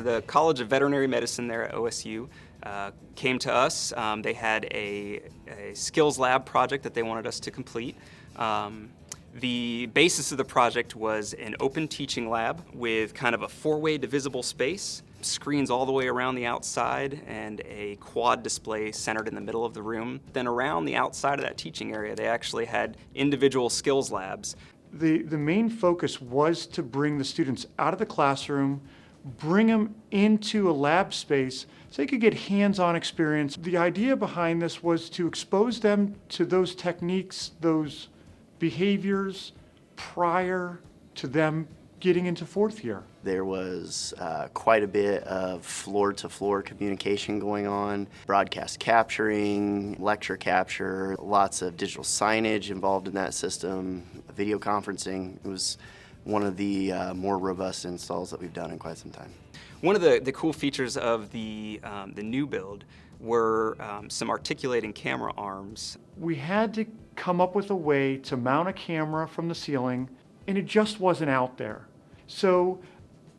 The College of Veterinary Medicine there at OSU came to us. They had a skills lab project that they wanted us to complete. The basis of the project was an open teaching lab with kind of a four-way divisible space, screens all the way around the outside, and a quad display centered in the middle of the room. Then around the outside of that teaching area, they actually had individual skills labs. The main focus was to bring the students out of the classroom, bring them into a lab space so they could get hands-on experience. The idea behind this was to expose them to those techniques, those behaviors prior to them getting into fourth year. There was quite a bit of floor-to-floor communication going on, broadcast capturing, lecture capture, lots of digital signage involved in that system, video conferencing. It was one of the more robust installs that we've done in quite some time. One of the cool features of the new build were some articulating camera arms. We had to come up with a way to mount a camera from the ceiling, and it just wasn't out there. So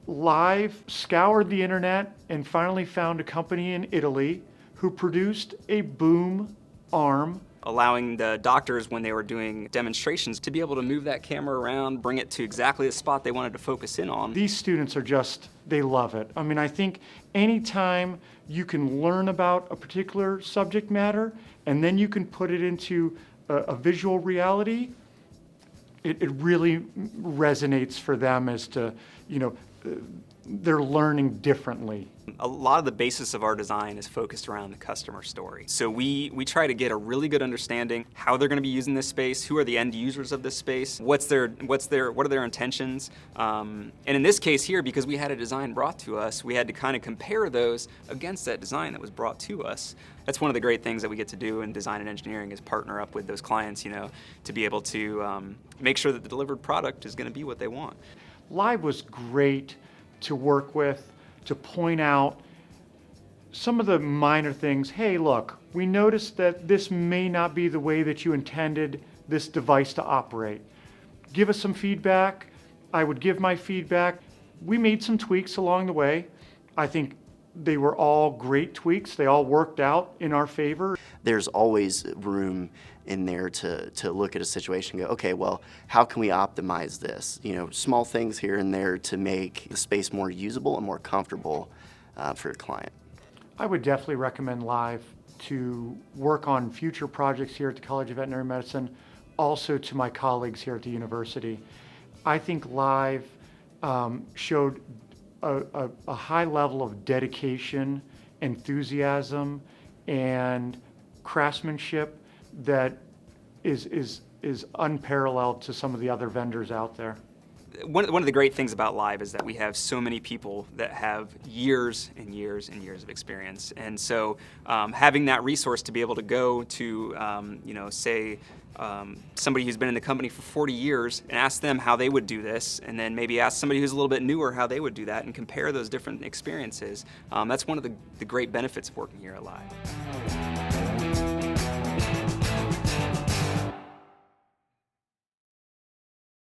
Live scoured the internet and finally found a company in Italy who produced a boom arm, allowing the doctors, when they were doing demonstrations, to be able to move that camera around, bring it to exactly the spot they wanted to focus in on. These students are just, they love it. I mean, I think anytime you can learn about a particular subject matter and then you can put it into a visual reality, it really resonates for them as to, they're learning differently. A lot of the basis of our design is focused around the customer story. So we try to get a really good understanding how they're going to be using this space, who are the end users of this space, what are their intentions. And in this case here, because we had a design brought to us, we had to kind of compare those against that design that was brought to us. That's one of the great things that we get to do in design and engineering, is partner up with those clients, to be able to make sure that the delivered product is going to be what they want. Live was great to work with, to point out some of the minor things. Hey, look, we noticed that this may not be the way that you intended this device to operate. Give us some feedback. I would give my feedback. We made some tweaks along the way. I think they were all great tweaks. They all worked out in our favor. There's always room in there to look at a situation and go, okay, well, how can we optimize this? Small things here and there to make the space more usable and more comfortable for your client. I would definitely recommend Live to work on future projects here at the College of Veterinary Medicine, also to my colleagues here at the university. I think Live showed a high level of dedication, enthusiasm, and craftsmanship that is unparalleled to some of the other vendors out there. One of the great things about Live is that we have so many people that have years and years and years of experience. And so having that resource to be able to go to, say, somebody who's been in the company for 40 years and ask them how they would do this, and then maybe ask somebody who's a little bit newer how they would do that, and compare those different experiences. That's one of the great benefits of working here at Live.